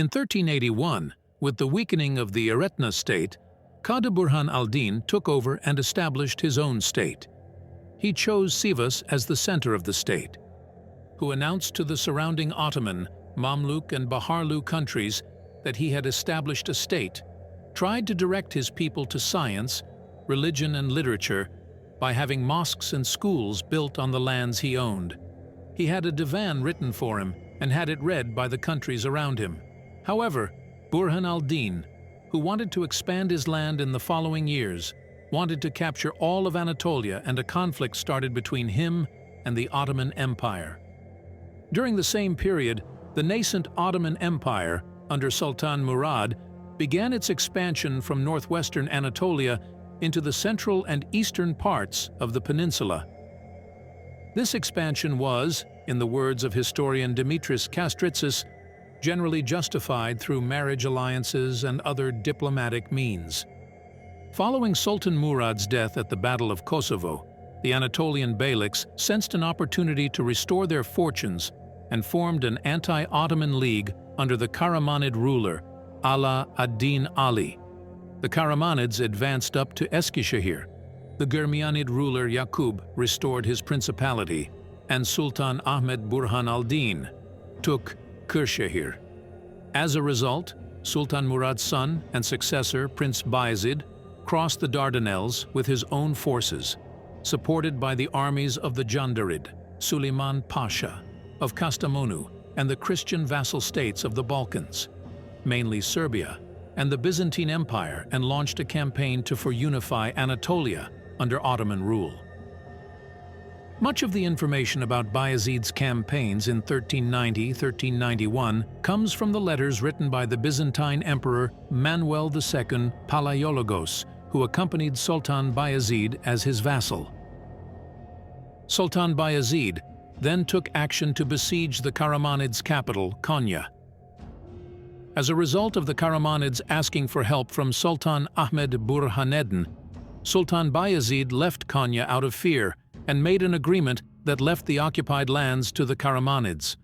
In 1381, with the weakening of the Eretna state, Qadi Burhan al-Din took over and established his own state. He chose Sivas as the center of the state, who announced to the surrounding Ottoman, Mamluk and Baharlu countries that he had established a state, tried to direct his people to science, religion and literature by having mosques and schools built on the lands he owned. He had a divan written for him and had it read by the countries around him. However, Burhan al-Din, who wanted to expand his land in the following years, wanted to capture all of Anatolia, and a conflict started between him and the Ottoman Empire. During the same period, the nascent Ottoman Empire, under Sultan Murad, began its expansion from northwestern Anatolia into the central and eastern parts of the peninsula. This expansion was, in the words of historian Dimitris Kastritsis, generally justified through marriage alliances and other diplomatic means. Following Sultan Murad's death at the Battle of Kosovo, the Anatolian beyliks sensed an opportunity to restore their fortunes and formed an anti-Ottoman league under the Karamanid ruler, Ala ad-Din Ali. The Karamanids advanced up to Eskişehir. The Gurmianid ruler Yaqub restored his principality, and Sultan Ahmed Burhan al-Din took Kırkdilim. As a result, Sultan Murad's son and successor, Prince Bayezid, crossed the Dardanelles with his own forces, supported by the armies of the Jandarid, Süleyman Pasha, of Kastamonu, and the Christian vassal states of the Balkans, mainly Serbia, and the Byzantine Empire, and launched a campaign to reunify Anatolia under Ottoman rule. Much of the information about Bayezid's campaigns in 1390–1391 comes from the letters written by the Byzantine Emperor Manuel II Palaiologos, who accompanied Sultan Bayezid as his vassal. Sultan Bayezid then took action to besiege the Karamanids' capital, Konya. As a result of the Karamanids asking for help from Sultan Ahmed Burhaneddin, Sultan Bayezid left Konya out of fear and made an agreement that left the occupied lands to the Karamanids.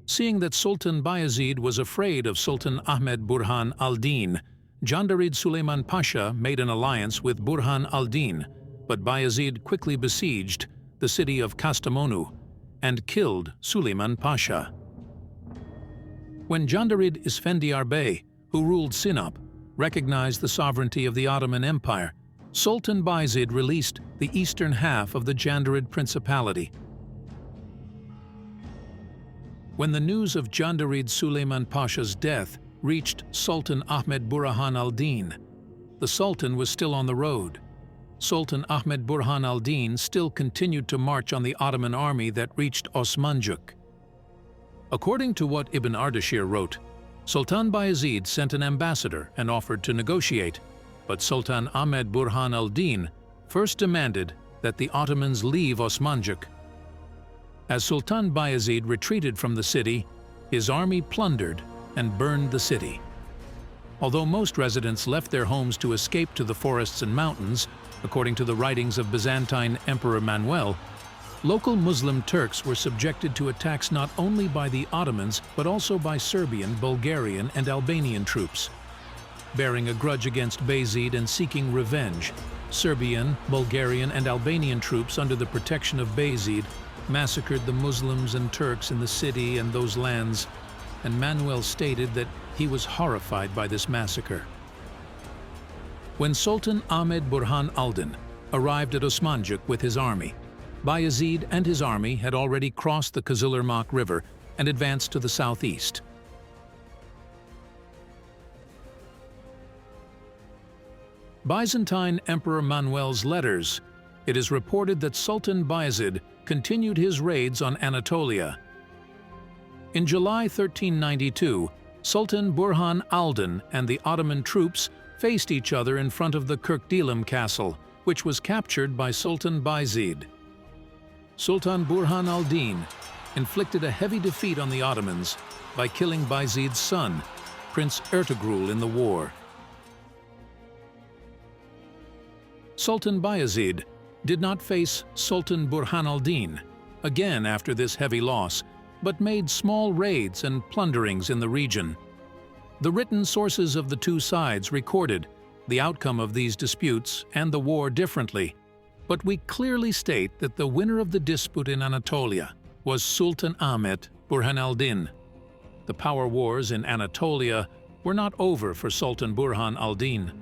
Seeing that Sultan Bayezid was afraid of Sultan Ahmed Burhan al-Din, Jandarid Süleyman Pasha made an alliance with Burhan al-Din, but Bayezid quickly besieged the city of Kastamonu and killed Süleyman Pasha. When Jandarid Isfendiyar Bey, who ruled Sinop, recognized the sovereignty of the Ottoman Empire, Sultan Bayezid released the eastern half of the Jandarid Principality. When the news of Jandarid Süleyman Pasha's death reached Sultan Ahmed Burhan al-Din, the Sultan was still on the road. Sultan Ahmed Burhan al-Din still continued to march on the Ottoman army that reached Osmanjuk. According to what Ibn Ardashir wrote, Sultan Bayezid sent an ambassador and offered to negotiate, but Sultan Ahmed Burhan al-Din first demanded that the Ottomans leave Osmanjuk. As Sultan Bayezid retreated from the city, his army plundered and burned the city. Although most residents left their homes to escape to the forests and mountains, according to the writings of Byzantine Emperor Manuel, local Muslim Turks were subjected to attacks not only by the Ottomans but also by Serbian, Bulgarian, and Albanian troops. Bearing a grudge against Bayezid and seeking revenge, Serbian, Bulgarian, and Albanian troops under the protection of Bayezid massacred the Muslims and Turks in the city and those lands, and Manuel stated that he was horrified by this massacre. When Sultan Ahmed Burhan al-Din arrived at Osmanjuk with his army, Bayezid and his army had already crossed the Kızılırmak River and advanced to the southeast. Byzantine Emperor Manuel's letters, it is reported that Sultan Bayezid continued his raids on Anatolia. In July 1392, Sultan Burhan al-Din and the Ottoman troops faced each other in front of the Kırkdilim castle, which was captured by Sultan Bayezid. Sultan Burhan al-Din inflicted a heavy defeat on the Ottomans by killing Bayezid's son, Prince Ertugrul, in the war. Sultan Bayezid did not face Sultan Burhan al-Din again after this heavy loss, but made small raids and plunderings in the region. The written sources of the two sides recorded the outcome of these disputes and the war differently, but we clearly state that the winner of the dispute in Anatolia was Sultan Ahmet Burhan al-Din. The power wars in Anatolia were not over for Sultan Burhan al-Din.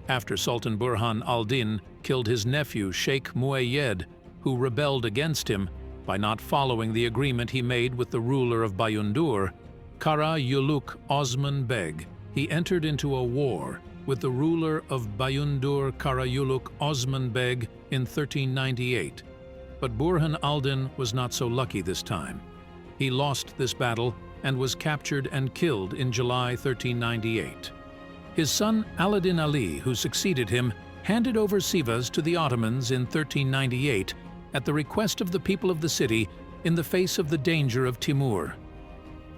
After Sultan Burhan al-Din killed his nephew Sheikh Muayyed, who rebelled against him by not following the agreement he made with the ruler of Bayundur, Kara Yuluk Osman Beg, he entered into a war with the ruler of Bayundur Kara Yuluk Osman Beg in 1398. But Burhan al-Din was not so lucky this time. He lost this battle and was captured and killed in July 1398. His son Aladdin Ali, who succeeded him, handed over Sivas to the Ottomans in 1398 at the request of the people of the city in the face of the danger of Timur.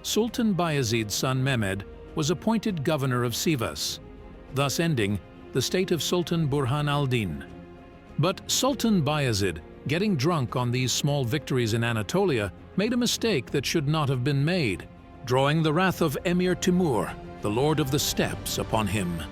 Sultan Bayezid's son Mehmed was appointed governor of Sivas, thus ending the state of Sultan Burhan al-Din. But Sultan Bayezid, getting drunk on these small victories in Anatolia, made a mistake that should not have been made, drawing the wrath of Emir Timur, the Lord of the Steppes, upon him.